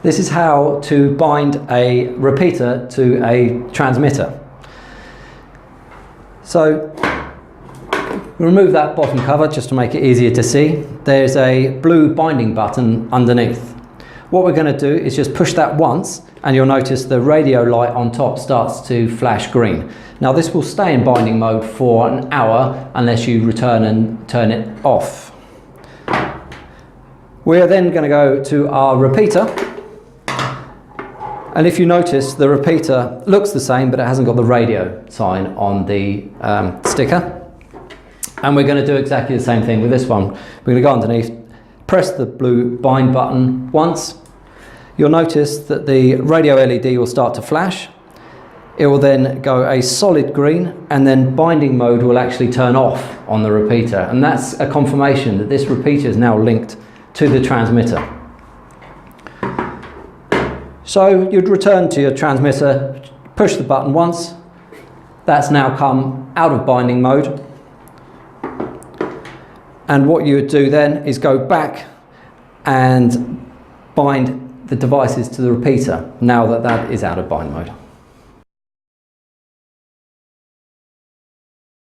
This is how to bind a repeater to a transmitter. So remove that bottom cover just to make it easier to see. There's a blue binding button underneath. What we're going to do is just push that once and you'll notice the radio light on top starts to flash green. Now this will stay in binding mode for an hour unless you return and turn it off. We're then going to go to our repeater, and if you notice the repeater looks the same but it hasn't got the radio sign on the sticker. And we're going to do exactly the same thing with this one. We're going to go underneath, press the blue bind button once. You'll notice that the radio LED will start to flash. It will then go a solid green, and then binding mode will actually turn off on the repeater. And that's a confirmation that this repeater is now linked to the transmitter. So you'd return to your transmitter, push the button once. That's now come out of binding mode. And what you would do then is go back and bind the devices to the repeater now that that is out of bind mode.